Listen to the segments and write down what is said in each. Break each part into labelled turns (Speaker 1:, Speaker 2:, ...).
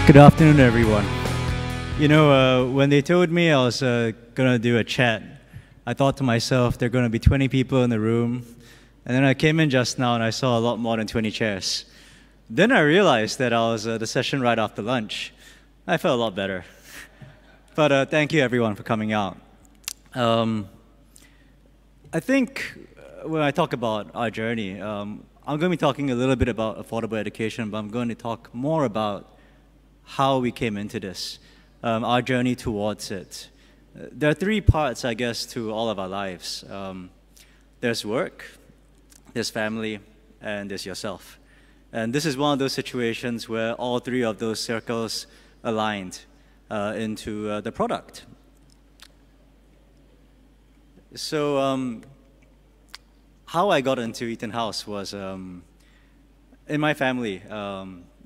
Speaker 1: Good afternoon, everyone. You know, when they told me I was going to do a chat, I thought to myself, there are going to be 20 people in the room. And then I came in just now and I saw a lot more than 20 chairs. Then I realized that I was the session right after lunch. I felt a lot better. But thank you, everyone, for coming out. I think when I talk about our journey, I'm going to be talking a little bit about affordable education, but I'm going to talk more about how we came into this, our journey towards it. There are three parts, I guess, to all of our lives. There's work, there's family, and there's yourself. And this is one of those situations where all three of those circles aligned into the product. So how I got into EtonHouse was in my family.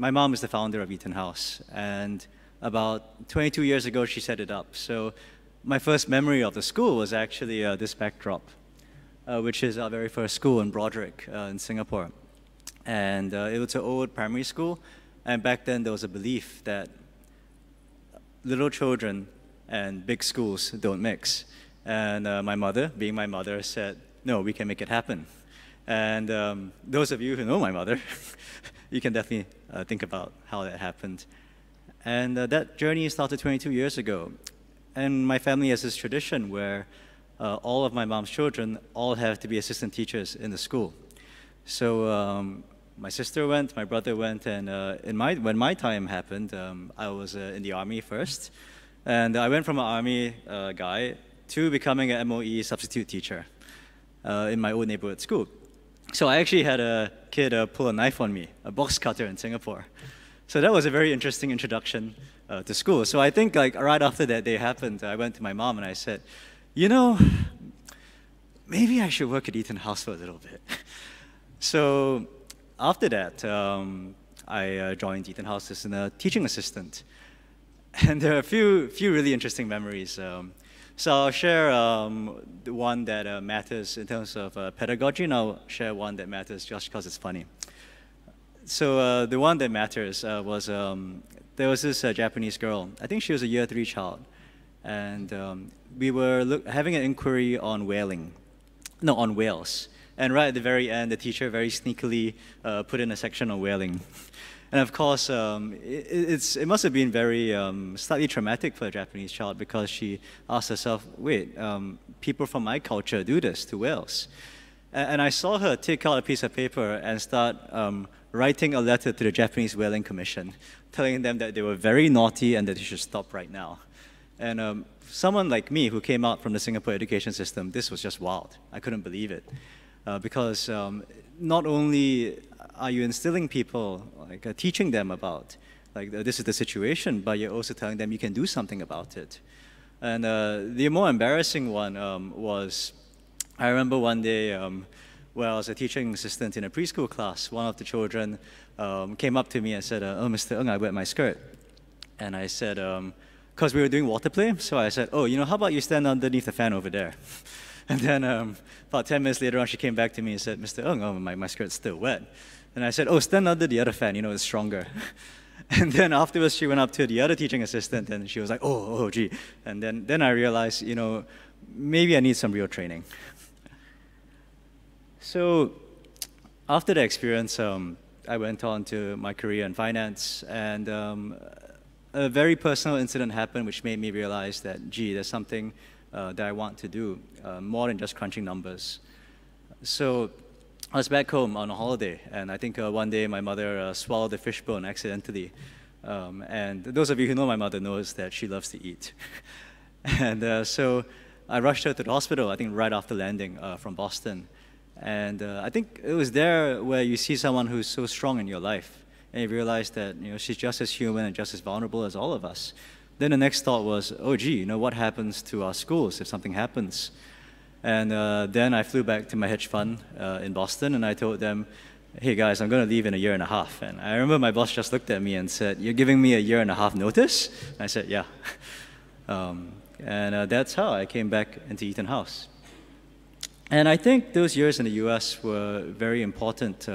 Speaker 1: My mom is the founder of EtonHouse, and about 22 years ago she set it up. So my first memory of the school was actually this backdrop, which is our very first school in Broderick in Singapore. And it was an old primary school, and back then there was a belief that little children and big schools don't mix. And my mother, being my mother, said, no, we can make it happen. And those of you who know my mother, you can definitely think about how that happened. And that journey started 22 years ago. And my family has this tradition where all of my mom's children all have to be assistant teachers in the school. So my sister went, my brother went, and when my time happened, I was in the Army first. And I went from an Army guy to becoming an MOE substitute teacher in my old neighborhood school. So I actually had a kid pull a knife on me, a box cutter in Singapore. So that was a very interesting introduction to school. So I think like right after that day happened, I went to my mom and I said, you know, maybe I should work at EtonHouse for a little bit. So after that, I joined EtonHouse as a teaching assistant. And there are a few really interesting memories. So I'll share the one that matters in terms of pedagogy, and I'll share one that matters just because it's funny. So the one that matters was there was this Japanese girl. I think she was a year 3 child. And we were having an inquiry on on whales. And right at the very end, the teacher very sneakily put in a section on whaling. And of course, it must have been very slightly traumatic for a Japanese child because she asked herself, wait, people from my culture do this to whales. And I saw her take out a piece of paper and start writing a letter to the Japanese Whaling Commission, telling them that they were very naughty and that they should stop right now. And someone like me who came out from the Singapore education system, this was just wild. I couldn't believe it. Because not only are you instilling people, like teaching them about, like this is the situation, but you're also telling them you can do something about it. And the more embarrassing one was, I remember one day where I was a teaching assistant in a preschool class, one of the children came up to me and said, oh, Mr. Ng, I wet my skirt. And I said, because we were doing water play, so I said, oh, you know, how about you stand underneath the fan over there? And then about 10 minutes later on, she came back to me and said, Mr. Ng, oh, my skirt's still wet. And I said, oh, stand under the other fan, you know, it's stronger. And then afterwards, she went up to the other teaching assistant and she was like, oh, gee. And then I realized, you know, maybe I need some real training. So after the experience, I went on to my career in finance, and a very personal incident happened which made me realize that, gee, there's something that I want to do, more than just crunching numbers. So I was back home on a holiday, and I think one day my mother swallowed a fishbone accidentally. And those of you who know my mother knows that she loves to eat. And so I rushed her to the hospital, I think right after landing from Boston. And I think it was there where you see someone who's so strong in your life, and you realize that, you know, she's just as human and just as vulnerable as all of us. Then the next thought was, oh, gee, you know, what happens to our schools if something happens? And then I flew back to my hedge fund in Boston, and I told them, hey, guys, I'm going to leave in a year and a half. And I remember my boss just looked at me and said, you're giving me a year and a half notice? And I said, yeah. And that's how I came back into EtonHouse. And I think those years in the US were very important,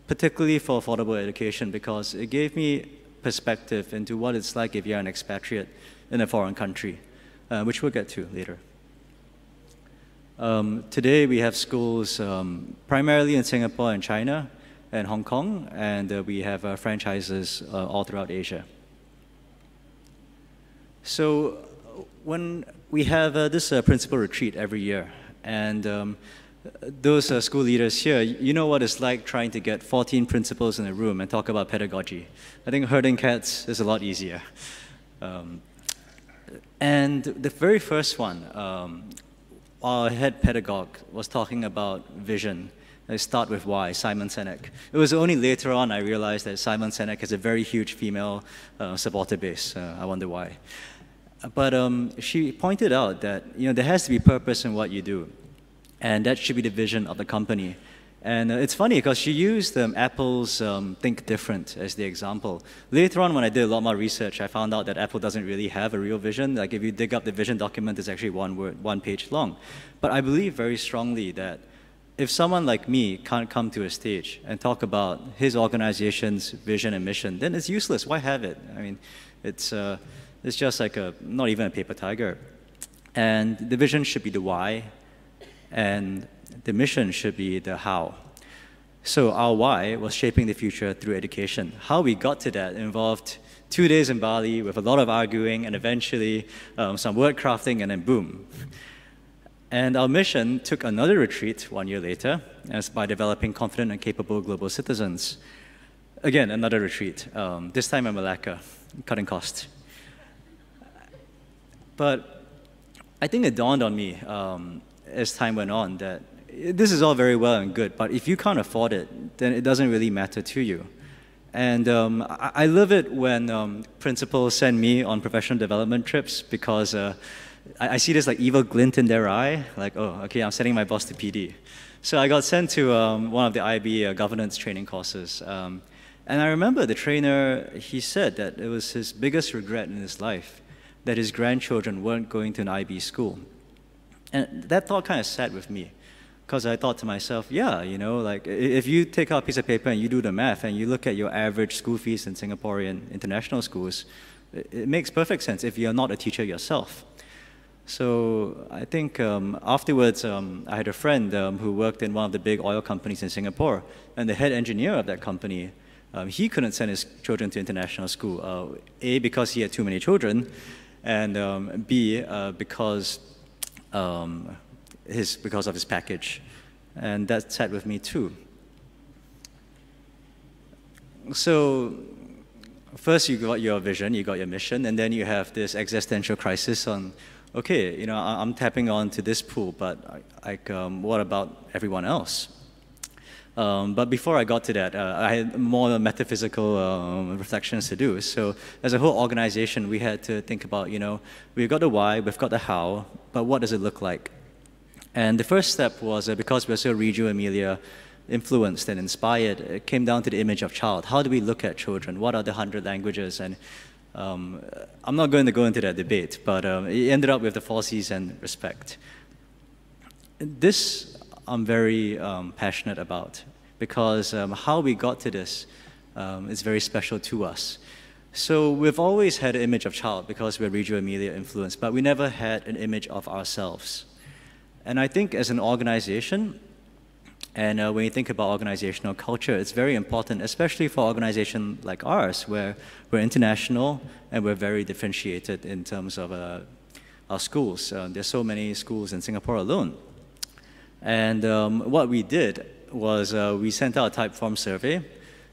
Speaker 1: particularly for affordable education, because it gave me perspective into what it's like if you're an expatriate in a foreign country, which we'll get to later. Today we have schools primarily in Singapore and China and Hong Kong, and we have franchises all throughout Asia. So when we have this principal retreat every year, and those school leaders here, you know what it's like trying to get 14 principals in a room and talk about pedagogy. I think herding cats is a lot easier. And the very first one, our head pedagogue was talking about vision. I start with why, Simon Sinek. It was only later on I realized that Simon Sinek has a very huge female supporter base. I wonder why. But she pointed out that there has to be purpose in what you do, and that should be the vision of the company. And it's funny because she used Apple's Think Different as the example. Later on, when I did a lot more research, I found out that Apple doesn't really have a real vision. Like if you dig up the vision document, it's actually one page long. But I believe very strongly that if someone like me can't come to a stage and talk about his organization's vision and mission, then it's useless. Why have it? I mean, it's just like not even a paper tiger. And the vision should be the why, and the mission should be the how. So our why was shaping the future through education. How we got to that involved 2 days in Bali with a lot of arguing and eventually some word crafting, and then boom. And our mission took another retreat 1 year later, as by developing confident and capable global citizens. Again, another retreat, this time in Malacca, cutting costs. But I think it dawned on me as time went on that this is all very well and good, but if you can't afford it, then it doesn't really matter to you. And I love it when principals send me on professional development trips, because I see this like evil glint in their eye, like, oh, okay, I'm sending my boss to PD. So I got sent to one of the IB governance training courses. And I remember the trainer, he said that it was his biggest regret in his life that his grandchildren weren't going to an IB school. And that thought kind of sat with me, because I thought to myself, yeah, like if you take out a piece of paper and you do the math and you look at your average school fees in Singaporean international schools, it makes perfect sense if you're not a teacher yourself. So I think afterwards, I had a friend who worked in one of the big oil companies in Singapore, and the head engineer of that company, he couldn't send his children to international school. A, because he had too many children, and B, because of his package. And that sat with me too. So first you got your vision, you got your mission, and then you have this existential crisis on, okay, I'm tapping onto this pool, but what about everyone else? But before I got to that, I had more metaphysical reflections to do. So as a whole organization, we had to think about, we've got the why, we've got the how, but what does it look like? And the first step was, because we're so Reggio Emilia influenced and inspired, it came down to the image of child. How do we look at children? What are the 100 languages? And I'm not going to go into that debate, but it ended up with the 4 C's and respect. This I'm very passionate about, because how we got to this is very special to us. So we've always had an image of child because we're Reggio Emilia influenced, but we never had an image of ourselves. And I think as an organization, and when you think about organizational culture, it's very important, especially for an organization like ours, where we're international and we're very differentiated in terms of our schools. There's so many schools in Singapore alone. And what we did was we sent out a type form survey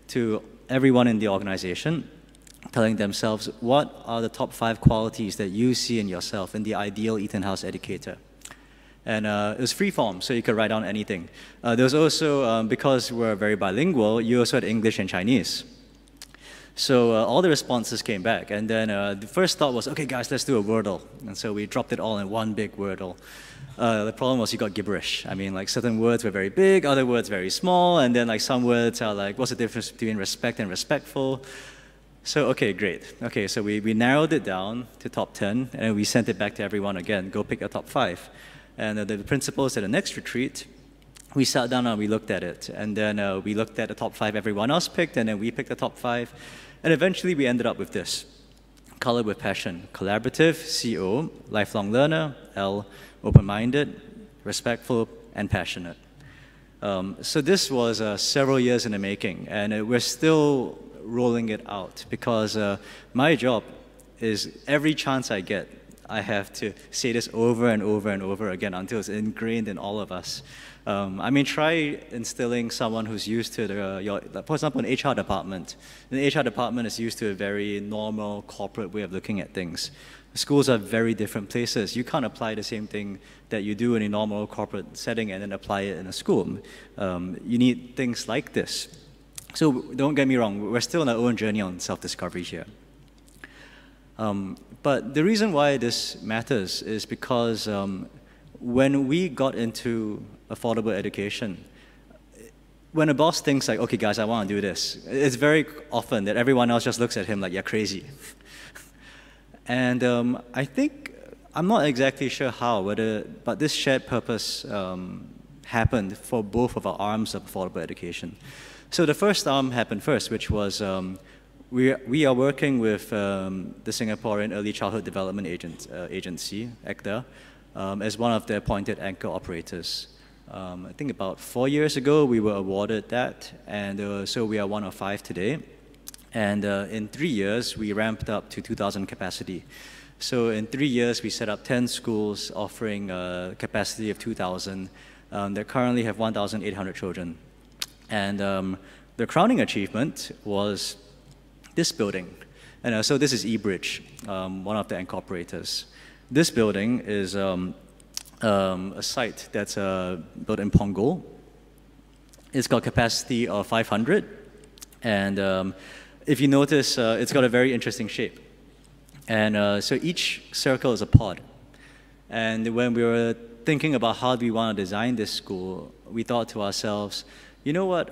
Speaker 1: to everyone in the organization, telling themselves, what are the top 5 qualities that you see in yourself, in the ideal EtonHouse educator? And it was free form, so you could write down anything. There was also, because we're very bilingual, you also had English and Chinese. So all the responses came back. And then the first thought was, okay, guys, let's do a Wordle. And so we dropped it all in one big Wordle. The problem was you got gibberish. I mean, like certain words were very big, other words very small, and then like some words are like, what's the difference between respect and respectful? So, okay, great. Okay, so we narrowed it down to top 10, and we sent it back to everyone again. Go pick your top 5. And the principals at the next retreat, we sat down and we looked at it. And then we looked at the top 5 everyone else picked, and then we picked the top 5. And eventually we ended up with this. Color with passion, collaborative, CO, lifelong learner, L, open-minded, respectful, and passionate. So this was several years in the making, and we're still rolling it out because my job is every chance I get, I have to say this over and over and over again until it's ingrained in all of us. I mean, try instilling someone who's used to for example, an HR department. The HR department is used to a very normal corporate way of looking at things. Schools are very different places. You can't apply the same thing that you do in a normal corporate setting and then apply it in a school. You need things like this. So don't get me wrong, we're still on our own journey on self-discovery here. But the reason why this matters is because when we got into affordable education, when a boss thinks like, okay guys, I want to do this, it's very often that everyone else just looks at him like, you're crazy. And I think, I'm not exactly sure how, but this shared purpose happened for both of our arms of affordable education. So the first arm happened first, which was we are working with the Singaporean Early Childhood Development Agency, ECDA, as one of the appointed anchor operators. I think about 4 years ago, we were awarded that, and so we are one of 5 today. And in 3 years, we ramped up to 2,000 capacity. So in 3 years, we set up 10 schools offering a capacity of 2,000 that currently have 1,800 children. And the crowning achievement was this building. And so this is eBridge, one of the anchor operators. This building is a site that's built in Punggol. It's got capacity of 500. And if you notice, it's got a very interesting shape. And so each circle is a pod. And when we were thinking about how do we want to design this school, we thought to ourselves, you know what,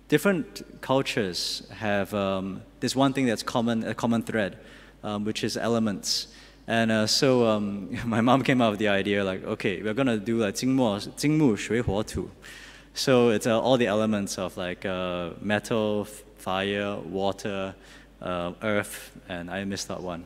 Speaker 1: different cultures have this one thing that's a common thread, which is elements. And so my mom came up with the idea like, okay, we're going to do like 金木水火土. So it's all the elements of like metal, fire, water, earth, and I missed out one.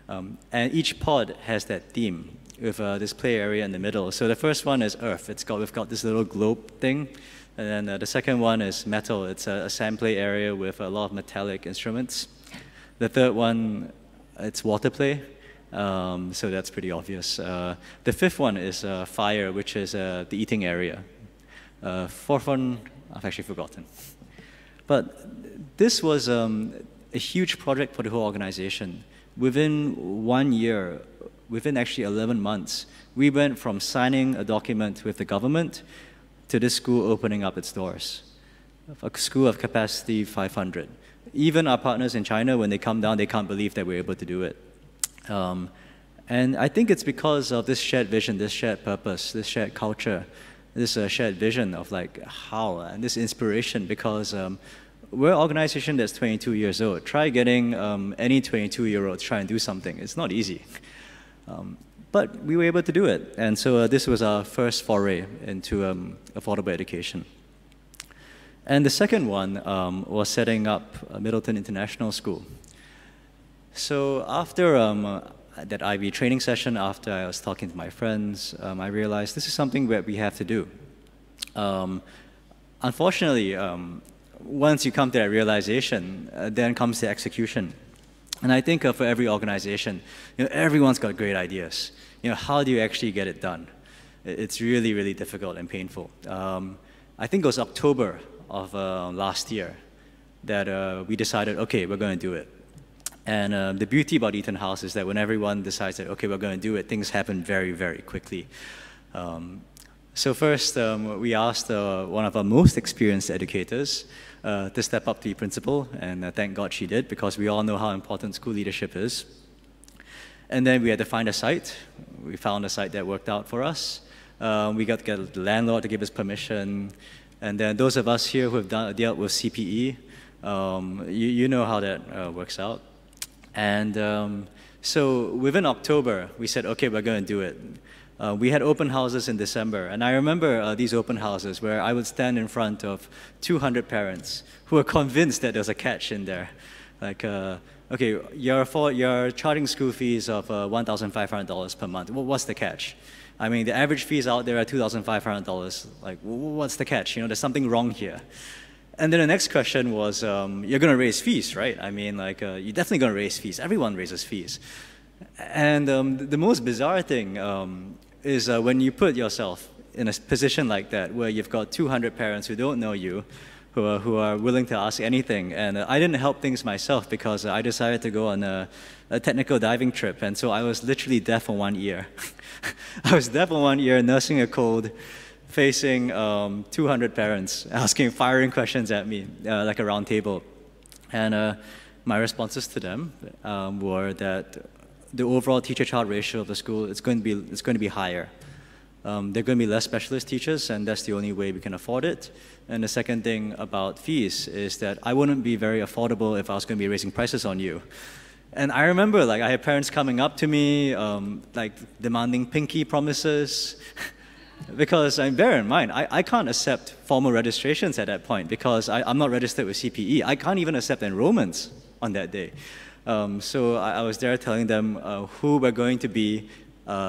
Speaker 1: And each pod has that theme with this play area in the middle. So the first one is earth. We've got this little globe thing. And then the second one is metal. It's a sand play area with a lot of metallic instruments. The third one, it's water play. So that's pretty obvious. The fifth one is fire, which is the eating area. Fourth one, I've actually forgotten. But this was a huge project for the whole organization. Within 1 year, within actually 11 months, we went from signing a document with the government to this school opening up its doors. A school of capacity 500. Even our partners in China, when they come down, they can't believe that we're able to do it. And I think it's because of this shared vision, this shared purpose, this shared culture, this shared vision of like how, and this inspiration, because we're an organization that's 22 years old. Try getting any 22-year-old to try and do something. It's not easy. But we were able to do it. And so this was our first foray into affordable education. And the second one was setting up Middleton International School. So after that IB training session, after I was talking to my friends, I realized this is something that we have to do. Unfortunately, once you come to that realization, then comes the execution. And I think for every organization, everyone's got great ideas. How do you actually get it done? It's really, really difficult and painful. I think it was October of last year that we decided, okay, we're going to do it. And the beauty about EtonHouse is that when everyone decides that, okay, we're going to do it, things happen very, very quickly. So first, we asked one of our most experienced educators to step up to be principal, and thank God she did, because we all know how important school leadership is. And then we had to find a site. We found a site that worked out for us. We got to get the landlord to give us permission. And then those of us here who have dealt with CPE, you know how that works out. And so within October, we said, okay, we're going to do it. We had open houses in December, and I remember these open houses where I would stand in front of 200 parents who were convinced that there was a catch in there. Like, okay, you're charging school fees of $1,500 per month. Well, what's the catch? I mean, the average fees out there are $2,500. Like, what's the catch? You know, there's something wrong here. And then the next question was, you're going to raise fees, right? I mean, like, you're definitely going to raise fees. Everyone raises fees. And the most bizarre thing is when you put yourself in a position like that, where you've got 200 parents who don't know you, who are willing to ask anything. And I didn't help things myself because I decided to go on a technical diving trip. And so I was literally deaf on one ear. I was deaf on one ear, nursing a cold, facing 200 parents, firing questions at me, like a round table. And my responses to them were that the overall teacher-child ratio of the school is going to be higher. There are going to be less specialist teachers, and that's the only way we can afford it. And the second thing about fees is that I wouldn't be very affordable if I was going to be raising prices on you. And I remember, like, I had parents coming up to me, like, demanding pinky promises. Because bear in mind, I can't accept formal registrations at that point because I'm not registered with CPE. I can't even accept enrollments on that day. So I was there telling them who we're going to be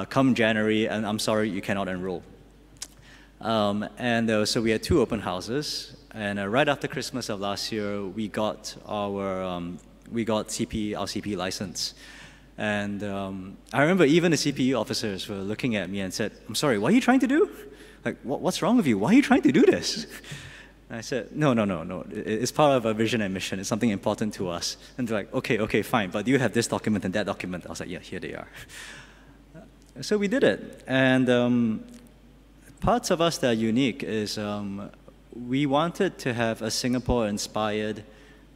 Speaker 1: come January, and I'm sorry, you cannot enroll. So we had 2 open houses, and right after Christmas of last year, we got our CPE license. And I remember even the CPE officers were looking at me and said, "I'm sorry, what are you trying to do? Like, what's wrong with you? Why are you trying to do this?" And I said, no. It's part of our vision and mission. It's something important to us. And they're like, okay, fine, but do you have this document and that document? I was like, yeah, here they are. So we did it. And parts of us that are unique is we wanted to have a Singapore-inspired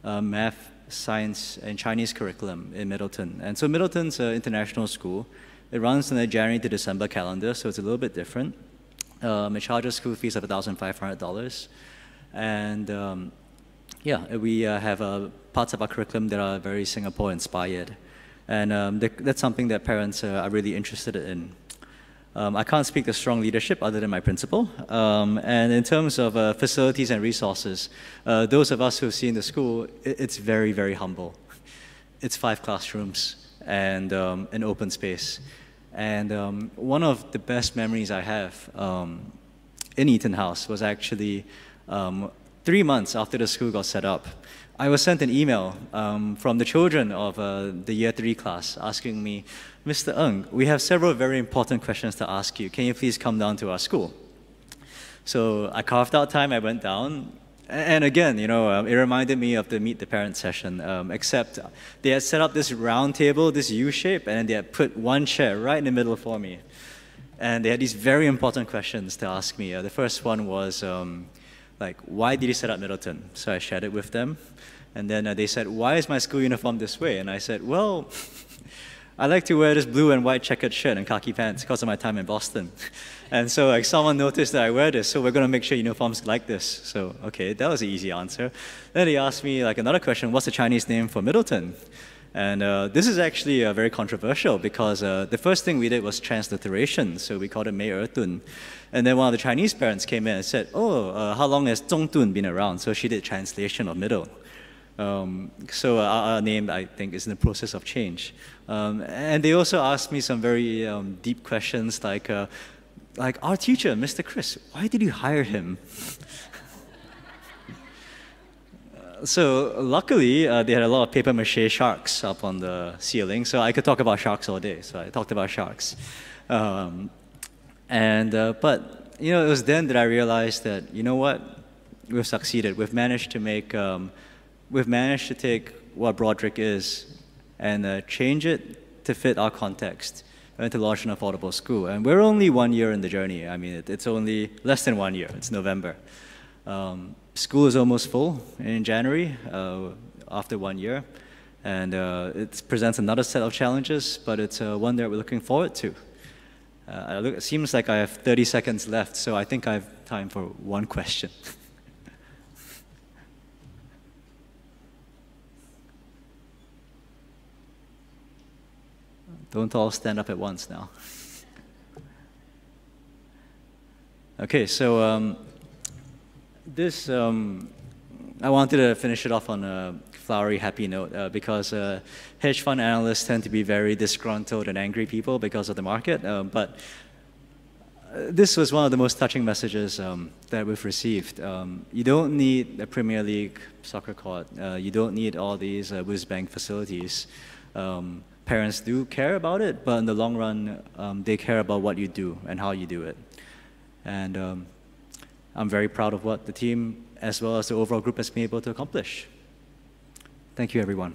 Speaker 1: math, science, and Chinese curriculum in Middleton. And so Middleton's an international school. It runs on a January to December calendar, so it's a little bit different. It charges school fees of $1,500. And yeah, we have parts of our curriculum that are very Singapore-inspired. And that's something that parents are really interested in. I can't speak to strong leadership other than my principal. And in terms of facilities and resources, those of us who've seen the school, it's very, very humble. It's 5 classrooms and an open space. And one of the best memories I have in EtonHouse was actually 3 months after the school got set up. I was sent an email from the children of the Year 3 class asking me, "Mr. Ng, we have several very important questions to ask you. Can you please come down to our school?" So I carved out time, I went down. And again, you know, it reminded me of the Meet the Parents session, except they had set up this round table, this U shape, and they had put one chair right in the middle for me. And they had these very important questions to ask me. The first one was, like, why did you set up Middleton? So I shared it with them. And then they said, "Why is my school uniform this way?" And I said, "Well, I like to wear this blue and white checkered shirt and khaki pants because of my time in Boston." And so like someone noticed that I wear this, so we're going to make sure uniforms like this. So, okay, that was an easy answer. Then they asked me like another question, what's the Chinese name for Middleton? And this is actually very controversial because the first thing we did was transliteration, so we called it Mei Tun. And then one of the Chinese parents came in and said, "Oh, how long has Zhong Tun been around?" So she did translation of middle. So our name, I think, is in the process of change. And they also asked me some very deep questions like our teacher, Mr. Chris, why did you hire him? So luckily, they had a lot of paper-mache sharks up on the ceiling, so I could talk about sharks all day. So I talked about sharks. But you know, it was then that I realized that, you know what, we've succeeded. We've managed to take what Broderick is and change it to fit our context and to launch an affordable school. And we're only 1 year in the journey. I mean, it's only less than 1 year. It's November. School is almost full in January after 1 year. And it presents another set of challenges, but it's one that we're looking forward to. It seems like I have 30 seconds left, so I think I have time for one question. Don't all stand up at once now. Okay, so this, I wanted to finish it off on a flowery, happy note because hedge fund analysts tend to be very disgruntled and angry people because of the market. But this was one of the most touching messages that we've received. You don't need a Premier League soccer court. You don't need all these whiz-bang facilities. Parents do care about it, but in the long run, they care about what you do and how you do it. And I'm very proud of what the team, as well as the overall group, has been able to accomplish. Thank you, everyone.